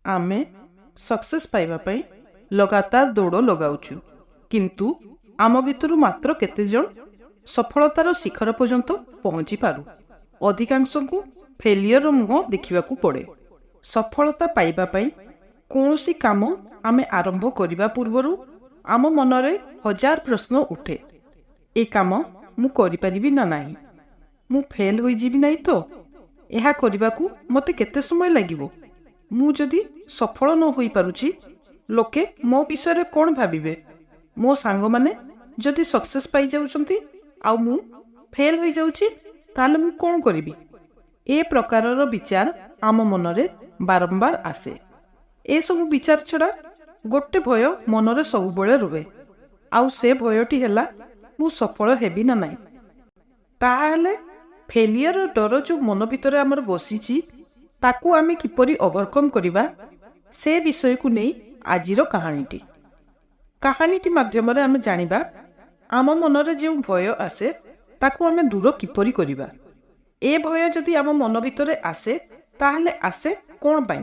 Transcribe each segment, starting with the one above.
आमे सक्सेस पाइबा पई लगातार दौड़ लगाउछु किंतु आम भितर मात्र केते जण सफलतार शिखर पर्यंत पहुंची पारु। अधिकांश को फेलियर मुह देखा पड़े। सफलता पाइबा पई कौनसी काम आमे आरंभ करने पूर्वर आम मनरे हजार प्रश्न उठे। ए काम मु करि परिबि ना नाही, मु फेल होई जिबि नाही तो, एहा करबा को मते केते समय लागिवो, मु जदि सफल न होई पारुची लोके मो विषय कौन भाविबे, मो सांग माने जदि सक्सेस पाई जाउचंती आउ मु फेल होई जाउची ताले मु कौन करिबि। ए प्रकारर विचार आम मनरे बारंबार आसे। ए सब विचार छड़ा गोटे भय मनरे सबुबले रुहे, आउ से भयटी हैला मु सफल हेबि ना नाही। ताहाले फेलियर डर जो मन भितर आमर बसीची ताकू आमे किपरि ओवरकम करिबा से विषय को नहीं आजिर कहानीटी माध्यम आमे जानिबा आम मनरे जो भय आसे ताकू आमे दूर किपरि करिबा। ए भय जदि आम मन भितर आसे ताहले आसे कोन पाई,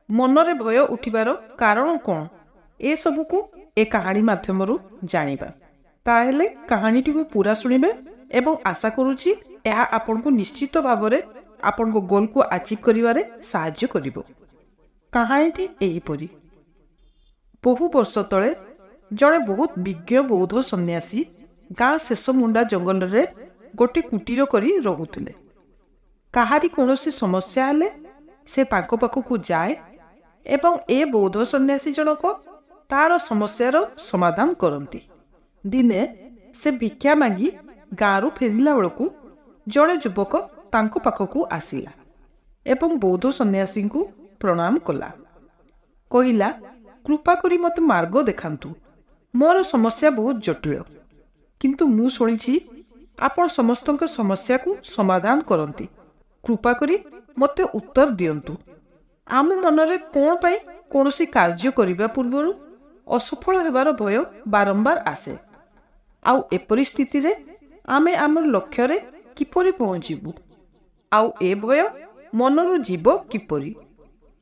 मनरे भय उठिबार कारण कोन, ए सबु को ए कहानी माध्यम जानिबा। ताहले कहानीटी को पूरा सुनिबे एवं आशा करूची यह आपन को निश्चित भाव में आपन को गोल को अचीव करिवारे साहाय्य करिवो। कहानीटी एहीपरि। बहु वर्ष तले जड़े बहुत विज्ञ बौद्ध सन्यासी गाँ शेष मुंडा जंगल रे गोटे कुटीर करी रहुथिले। काहारी कोनोसी समस्या हेले से तांको पाखकु जाए एवं ए बौद्ध सन्यासी जनक तार समस्यार समाधान करती। दिने से भिक्षा मागी गाँव फेरिला बेलू जड़े युवक तांको पाखकु आसिला एवं बौद्ध सन्यासी को प्रणाम कला। कहिला, कृपा करी मत मार्ग देखांतु, मोर समस्या बहुत जटिल, किंतु मु सुनिछि आपण समस्तक समस्या को समाधान करती। कृपा करी मते उत्तर दियंतु। आम मनरे कोन पाई कोनोसी कार्य करिबा पूर्वरु असफल हेबार भय बारंबार आसे। आउ ए परिस्थिति रे आमे आमर लक्ष्य रे किपरि पहुंचीबु, आउ ए भय मनरु जीव किपरि।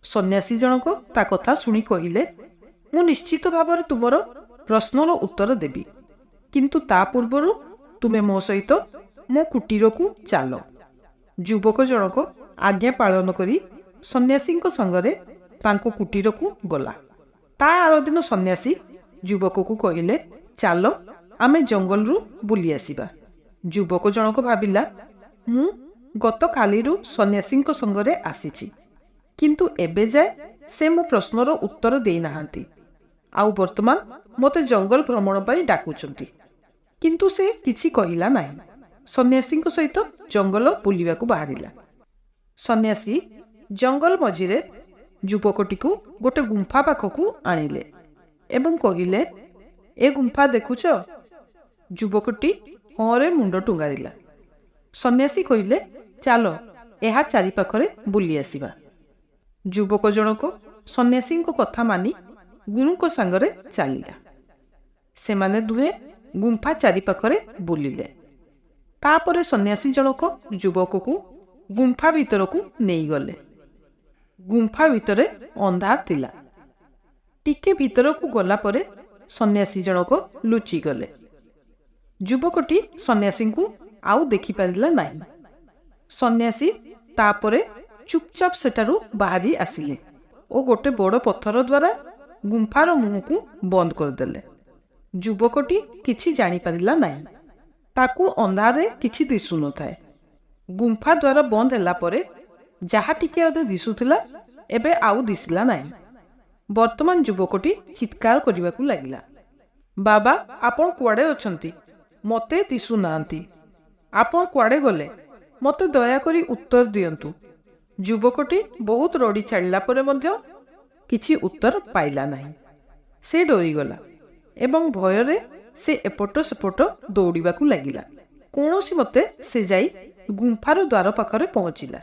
सन्यासी जनक ता कथा सुनी कहिले, मु निश्चित भाव में तुमर प्रश्नर उत्तर देबी, किंतु ता पूर्वरु तुमे मो सहित मो कुटीर को चाल। युवक जनक आज्ञा पालन करी सन्यासी संगरे तांको कुटीर को गला। ता आर दिन सन्यासी युवक को कहिले, चाल आमे जंगल रु बुली आसीबा। युवक जनक भाविला, मु गत कालीरु सन्यासी संगरे आसीछि, किंतु एबे जाए से मो प्रश्नर उत्तर देई नाहांती, आउ वर्तमान मते जंगल भ्रमण पाई डाकुचंती, किंतु से किछि कहिला नाही। सन्यासी सहित जंगल बुलिबा को बाहरिला। सन्यासी जंगल मझिरे युवकटी को गोटे गुंफा पाखकु आनिले एवं कहिले, ए गुंफा देखुच? युवकटी हरे मुंड टुंगारिला। सन्यासी कहिले, चाल एहा चारि पाखरे बुली आसीबा। युवक जनक सन्यासी कथा मानी गुरु को सांगरे चलिला। सेमाने दुहे गुंफा चारि पाखरे बुलिले। तापरे सन्यासी जनक युवक को गुंफा भीतर को नहीं गले। गुंफा भितरे अंधार थिला। टिके भीतर को गला परे सन्यासी जनक लुचि गले। युवकटी सन्यासी को आउ देखि पारिला नाही। सन्यासी तापरे चुपचाप सेठारु बाहरी आसिले ओ गोटे बड़ पत्थर द्वारा गुंफार मुह को बंद करदेले। युवकटी किछि जानी पारिला नाही। ताकू अंधारे किछि दिसु न थाए। गुंफा द्वारा बंद हैला परे जहा टिके अदे दिसुथिला एबे आउ दिसला नाही। वर्तमान युवकटी चित्कार करिबाकू लागिला, बाबा आपण कुआडे अछंती, मते दिसु नांती, आपण कुआडे गले, मते दया करी उत्तर दियंतु। युवकटी बहुत रड़ी छाड़िला परे मध्य किछि उत्तर पाइला नाही। से डरी गला एवं भयरे से एपट सेपट दौड़ाकू लगिला। कौनसी मते से जाई गुंफार द्वार पाखरे पहुंचिला।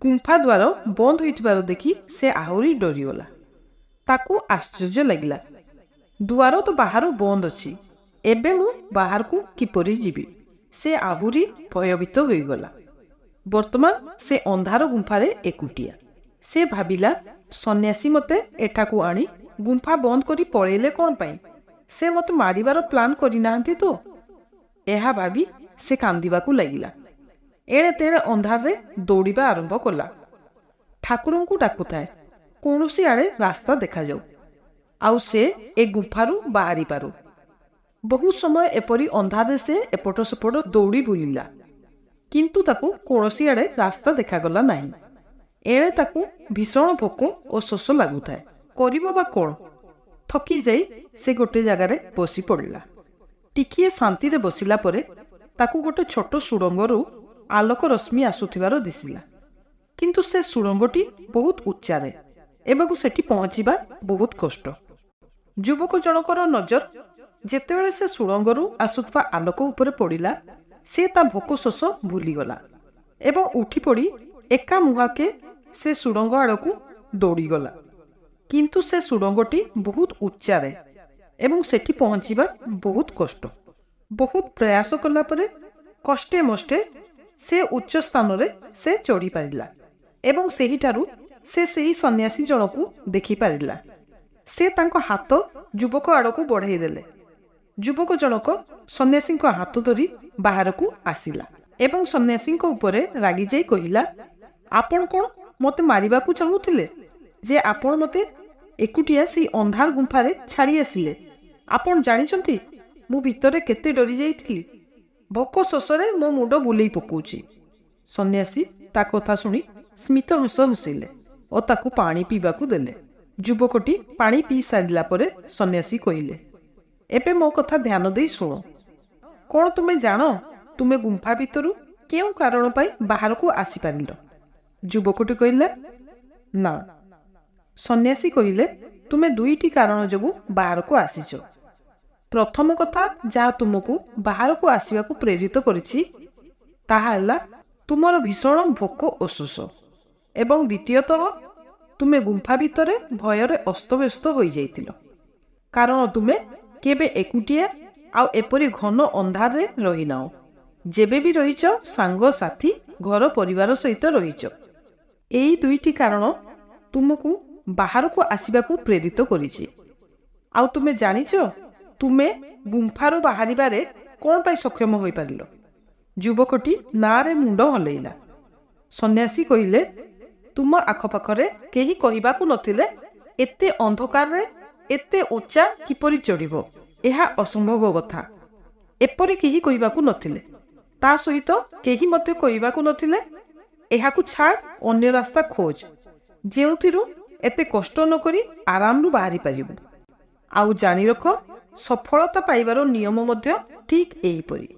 गुंफा द्वार बंद होइथिबार देखि से आहुरी डरीगला। ताकू आश्चर्य लगिला, द्वार तो बाहर बंद अछि, एबे मु बाहर को किपरि जीवी। से आहुरी भयभीत होइगला। वर्तमान से अंधार गुंफारे एकुटिया। ସେ ଭାବିଲା ସନ୍ନ୍ୟାସୀ ମୋତେ ଏଠାକୁ ଆଣି ଗୁମ୍ଫା ବନ୍ଦ କରି ପଳେଇଲେ କ'ଣ ପାଇଁ? ସେ ମୋତେ ମାରିବାର ପ୍ଲାନ୍ କରିନାହାନ୍ତି ତ? ଏହା ଭାବି ସେ କାନ୍ଦିବାକୁ ଲାଗିଲା। ଏଣେ ତେଣେ ଅନ୍ଧାରରେ ଦୌଡ଼ିବା ଆରମ୍ଭ କଲା। ଠାକୁରଙ୍କୁ ଡାକୁଥାଏ କୌଣସି ଆଡ଼େ ରାସ୍ତା ଦେଖାଯାଉ, ଆଉ ସେ ଏ ଗୁମ୍ଫାରୁ ବାହାରି ପାରୁ। ବହୁ ସମୟ ଏପରି ଅନ୍ଧାରରେ ସେ ଏପଟ ସେପଟ ଦୌଡ଼ି ବୁଲିଲା, କିନ୍ତୁ ତାକୁ କୌଣସି ଆଡ଼େ ରାସ୍ତା ଦେଖାଗଲା ନାହିଁ। ଏଣେ ତାକୁ ଭୀଷଣ ଭୋକ ଓ ଶୋଷ ଲାଗୁଥାଏ। କରିବ ବା କ'ଣ? ଥକି ଯାଇ ସେ ଗୋଟେ ଜାଗାରେ ବସି ପଡ଼ିଲା। ଟିକିଏ ଶାନ୍ତିରେ ବସିଲା ପରେ ତାକୁ ଗୋଟେ ଛୋଟ ସୁଡ଼ଙ୍ଗରୁ ଆଲୋକ ରଶ୍ମି ଆସୁଥିବାର ଦିଶିଲା। କିନ୍ତୁ ସେ ସୁଡ଼ଙ୍ଗଟି ବହୁତ ଉଚ୍ଚାରେ ଏବଂ ସେଠି ପହଞ୍ଚିବା ବହୁତ କଷ୍ଟ। ଯୁବକ ଜଣକର ନଜର ଯେତେବେଳେ ସେ ସୁଡ଼ଙ୍ଗରୁ ଆସୁଥିବା ଆଲୋକ ଉପରେ ପଡ଼ିଲା, ସେ ତା ଭୋକ ଶୋଷ ଭୁଲିଗଲା ଏବଂ ଉଠି ପଡ଼ି ଏକା ମୁହାଁକେ ସେ ସୁଡ଼ଙ୍ଗ ଆଡ଼କୁ ଦୌଡ଼ିଗଲା। କିନ୍ତୁ ସେ ସୁଡ଼ଙ୍ଗଟି ବହୁତ ଉଚ୍ଚାରେ ଏବଂ ସେଠି ପହଞ୍ଚିବା ବହୁତ କଷ୍ଟ। ବହୁତ ପ୍ରୟାସ କଲା ପରେ କଷ୍ଟେ ମଷ୍ଟେ ସେ ଉଚ୍ଚ ସ୍ଥାନରେ ସେ ଚଢ଼ି ପାରିଲା ଏବଂ ସେହିଠାରୁ ସେ ସେହି ସନ୍ନ୍ୟାସୀ ଜଣକୁ ଦେଖିପାରିଲା। ସେ ତାଙ୍କ ହାତ ଯୁବକ ଆଡ଼କୁ ବଢ଼ାଇ ଦେଲେ। ଯୁବକ ଜଣକ ସନ୍ନ୍ୟାସୀଙ୍କ ହାତ ଧରି ବାହାରକୁ ଆସିଲା ଏବଂ ସନ୍ନ୍ୟାସୀଙ୍କ ଉପରେ ରାଗିଯାଇ କହିଲା, ଆପଣ କ'ଣ ମୋତେ ମାରିବାକୁ ଚାହୁଁଥିଲେ ଯେ ଆପଣ ମୋତେ ଏକୁଟିଆ ସେଇ ଅନ୍ଧାର ଗୁମ୍ଫାରେ ଛାଡ଼ି ଆସିଲେ? ଆପଣ ଜାଣିଛନ୍ତି ମୁଁ ଭିତରେ କେତେ ଡରି ଯାଇଥିଲି? ଭୋକ ଶୋଷରେ ମୋ ମୁଣ୍ଡ ବୁଲେଇ ପକାଉଛି। ସନ୍ନ୍ୟାସୀ ତା କଥା ଶୁଣି ସ୍ମିତ ହସ ହସିଲେ ଓ ତାକୁ ପାଣି ପିଇବାକୁ ଦେଲେ। ଯୁବକଟି ପାଣି ପିଇ ସାରିଲା ପରେ ସନ୍ନ୍ୟାସୀ କହିଲେ, ଏବେ ମୋ କଥା ଧ୍ୟାନ ଦେଇ ଶୁଣ। କ'ଣ ତୁମେ ଜାଣ ତୁମେ ଗୁମ୍ଫା ଭିତରୁ କେଉଁ କାରଣ ପାଇଁ ବାହାରକୁ ଆସିପାରିଲ? ଯୁବକଟି କହିଲା, ନା। ସନ୍ନ୍ୟାସୀ କହିଲେ, ତୁମେ ଦୁଇଟି କାରଣ ଯୋଗୁଁ ବାହାରକୁ ଆସିଛ। ପ୍ରଥମ କଥା ଯାହା ତୁମକୁ ବାହାରକୁ ଆସିବାକୁ ପ୍ରେରିତ କରିଛି ତାହା ହେଲା ତୁମର ଭୀଷଣ ଭୋକ ଓ ଶୋଷ, ଏବଂ ଦ୍ୱିତୀୟତଃ ତୁମେ ଗୁମ୍ଫା ଭିତରେ ଭୟରେ ଅସ୍ତବ୍ୟସ୍ତ ହୋଇଯାଇଥିଲ, କାରଣ ତୁମେ କେବେ ଏକୁଟିଆ ଆଉ ଏପରି ଘନ ଅନ୍ଧାରରେ ରହିନାହ। ଯେବେ ବି ରହିଛ ସାଙ୍ଗସାଥୀ ଘର ପରିବାର ସହିତ ରହିଛ। ଏଇ ଦୁଇଟି କାରଣ ତୁମକୁ ବାହାରକୁ ଆସିବାକୁ ପ୍ରେରିତ କରିଛି। ଆଉ ତୁମେ ଜାଣିଛ ତୁମେ ଗୁମ୍ଫାରୁ ବାହାରିବାରେ କ'ଣ ପାଇଁ ସକ୍ଷମ ହୋଇପାରିଲ? ଯୁବକଟି ନାଁରେ ମୁଣ୍ଡ ହଲେଇଲା। ସନ୍ନ୍ୟାସୀ କହିଲେ, ତୁମ ଆଖପାଖରେ କେହି କହିବାକୁ ନଥିଲେ ଏତେ ଅନ୍ଧକାରରେ ଏତେ ଉଚ୍ଚା କିପରି ଚଢ଼ିବ? ଏହା ଅସମ୍ଭବ କଥା। ଏପରି କେହି କହିବାକୁ ନଥିଲେ। ତା ସହିତ କେହି ମୋତେ କହିବାକୁ ନଥିଲେ ଏହାକୁ ଛାଡ଼, ଅନ୍ୟ ରାସ୍ତା ଖୋଜ ଯେଉଁଥିରୁ ଏତେ କଷ୍ଟ ନକରି ଆରାମରୁ ବାହାରି ପାରିବୁ। ଆଉ ଜାଣି ରଖ, ସଫଳତା ପାଇବାର ନିୟମ ମଧ୍ୟ ଠିକ୍ ଏହିପରି।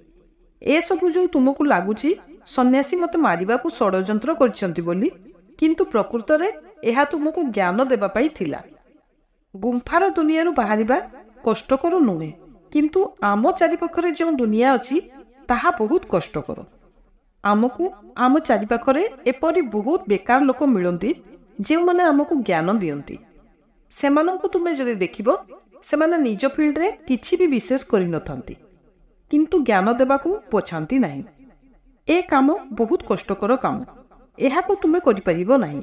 ଏସବୁ ଯେଉଁ ତୁମକୁ ଲାଗୁଛି ସନ୍ନ୍ୟାସୀ ମୋତେ ମାରିବାକୁ ଷଡ଼ଯନ୍ତ୍ର କରିଛନ୍ତି ବୋଲି, କିନ୍ତୁ ପ୍ରକୃତରେ ଏହା ତୁମକୁ ଜ୍ଞାନ ଦେବା ପାଇଁ ଥିଲା। ଗୁମ୍ଫାର ଦୁନିଆରୁ ବାହାରିବା କଷ୍ଟକର ନୁହେଁ, କିନ୍ତୁ ଆମ ଚାରିପାଖରେ ଯେଉଁ ଦୁନିଆ ଅଛି ତାହା ବହୁତ କଷ୍ଟକର। ଆମକୁ ଆମ ଚାରିପାଖରେ ଏପରି ବହୁତ ବେକାର ଲୋକ ମିଳନ୍ତି ଯେଉଁମାନେ ଆମକୁ ଜ୍ଞାନ ଦିଅନ୍ତି। ସେମାନଙ୍କୁ ତୁମେ ଯଦି ଦେଖିବ, ସେମାନେ ନିଜ ଫିଲ୍ଡରେ କିଛି ବି ବିଶେଷ କରିନଥାନ୍ତି, କିନ୍ତୁ ଜ୍ଞାନ ଦେବାକୁ ପଛାନ୍ତି ନାହିଁ। ଏ କାମ ବହୁତ କଷ୍ଟକର କାମ। ଏହାକୁ ତୁମେ କରିପାରିବ ନାହିଁ।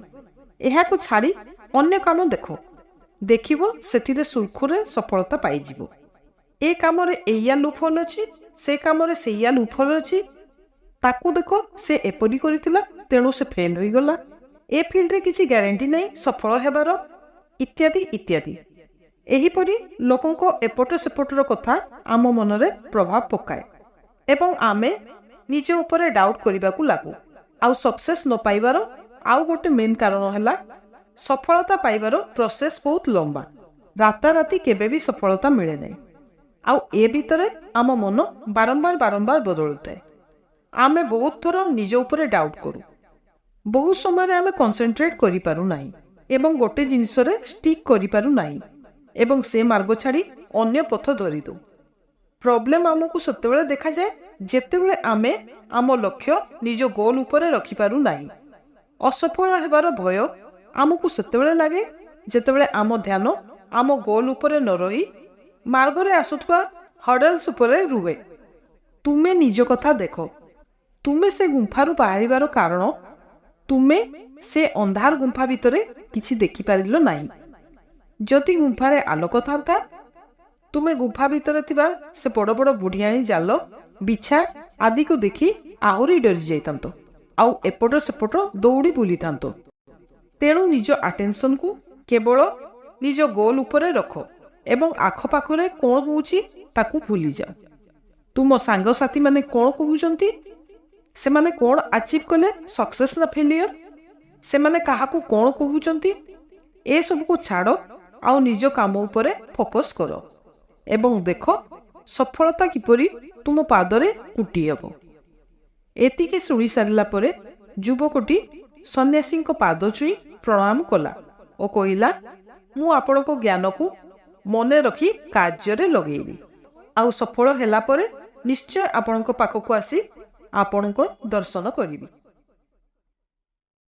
ଏହାକୁ ଛାଡ଼ି ଅନ୍ୟ କାମ ଦେଖ, ଦେଖିବ ସେଥିରେ ସୁରୁଖୁରୁରେ ସଫଳତା ପାଇଯିବ। ଏ କାମରେ ଏଇଆ ଲୁଫଲ ଅଛି, ସେ କାମରେ ସେଇଆ ଲୁଫଲ ଅଛି। ତାକୁ ଦେଖ, ସେ ଏପରି କରିଥିଲା ତେଣୁ ସେ ଫେଲ୍ ହୋଇଗଲା। ଏ ଫିଲ୍ଡରେ କିଛି ଗ୍ୟାରେଣ୍ଟି ନାହିଁ ସଫଳ ହେବାର, ଇତ୍ୟାଦି ଇତ୍ୟାଦି। ଏହିପରି ଲୋକଙ୍କ ଏପଟ ସେପଟର କଥା ଆମ ମନରେ ପ୍ରଭାବ ପକାଏ ଏବଂ ଆମେ ନିଜ ଉପରେ ଡାଉଟ୍ କରିବାକୁ ଲାଗୁ। ଆଉ ସକ୍ସେସ୍ ନ ପାଇବାର ଆଉ ଗୋଟେ ମେନ୍ କାରଣ ହେଲା ସଫଳତା ପାଇବାର ପ୍ରୋସେସ୍ ବହୁତ ଲମ୍ବା। ରାତାରାତି କେବେ ବି ସଫଳତା ମିଳେ ନାହିଁ। ଆଉ ଏ ଭିତରେ ଆମ ମନ ବାରମ୍ବାର ବଦଳୁଥାଏ। ଆମେ ବହୁତ ଥର ନିଜ ଉପରେ ଡାଉଟ୍ କରୁ। ବହୁତ ସମୟରେ ଆମେ କନସେନ୍ଟ୍ରେଟ୍ କରିପାରୁ ନାହିଁ ଏବଂ ଗୋଟେ ଜିନିଷରେ ଷ୍ଟିକ୍ କରିପାରୁ ନାହିଁ ଏବଂ ସେ ମାର୍ଗ ଛାଡ଼ି ଅନ୍ୟ ପଥ ଧରିଦେଉ। ପ୍ରୋବ୍ଲେମ୍ ଆମକୁ ସେତେବେଳେ ଦେଖାଯାଏ ଯେତେବେଳେ ଆମେ ଆମ ଲକ୍ଷ୍ୟ ନିଜ ଗୋଲ୍ ଉପରେ ରଖିପାରୁ ନାହିଁ। ଅସଫଳ ହେବାର ଭୟ ଆମକୁ ସେତେବେଳେ ଲାଗେ ଯେତେବେଳେ ଆମ ଧ୍ୟାନ ଆମ ଗୋଲ୍ ଉପରେ ନ ରହି ମାର୍ଗରେ ଆସୁଥିବା ହର୍ଡଲ୍ସ ଉପରେ ରୁହେ। ତୁମେ ନିଜ କଥା ଦେଖ। ତୁମେ ସେ ଗୁମ୍ଫାରୁ ବାହାରିବାର କାରଣ ତୁମେ ସେ ଅନ୍ଧାର ଗୁମ୍ଫା ଭିତରେ କିଛି ଦେଖିପାରିଲ ନାହିଁ। ଯଦି ଗୁମ୍ଫାରେ ଆଲୋକ ଥାନ୍ତା, ତୁମେ ଗୁମ୍ଫା ଭିତରେ ଥିବା ସେ ବଡ଼ ବଡ଼ ବୁଢ଼ିଆଣୀ ଜାଲ, ବିଛା ଆଦିକୁ ଦେଖି ଆହୁରି ଡରି ଯାଇଥାନ୍ତ ଆଉ ଏପଟ ସେପଟ ଦୌଡ଼ି ବୁଲିଥାନ୍ତ। ତେଣୁ ନିଜ ଆଟେନସନକୁ କେବଳ ନିଜ ଗୋଲ ଉପରେ ରଖ ଏବଂ ଆଖପାଖରେ କ'ଣ ହେଉଛି ତାକୁ ଭୁଲିଯାଅ। ତୁମ ସାଙ୍ଗସାଥୀମାନେ କ'ଣ କହୁଛନ୍ତି, ସେମାନେ କ'ଣ ଆଚିଭ୍ କଲେ, ସକ୍ସେସ୍ ନା ଫେଲିୟର, ସେମାନେ କାହାକୁ କ'ଣ କହୁଛନ୍ତି, ଏସବୁକୁ ଛାଡ଼ ଆଉ ନିଜ କାମ ଉପରେ ଫୋକସ୍ କର ଏବଂ ଦେଖ ସଫଳତା କିପରି ତୁମ ପାଦରେ କୁଟି ହେବ। ଏତିକି ଶୁଣି ସାରିଲା ପରେ ଯୁବକଟି ସନ୍ନ୍ୟାସୀଙ୍କ ପାଦ ଛୁଇଁ ପ୍ରଣାମ କଲା ଓ କହିଲା, ମୁଁ ଆପଣଙ୍କ ଜ୍ଞାନକୁ ମନେ ରଖି କାର୍ଯ୍ୟରେ ଲଗେଇବି ଆଉ ସଫଳ ହେଲା ପରେ ନିଶ୍ଚୟ ଆପଣଙ୍କ ପାଖକୁ ଆସି ଆପଣଙ୍କ ଦର୍ଶନ କରିବି।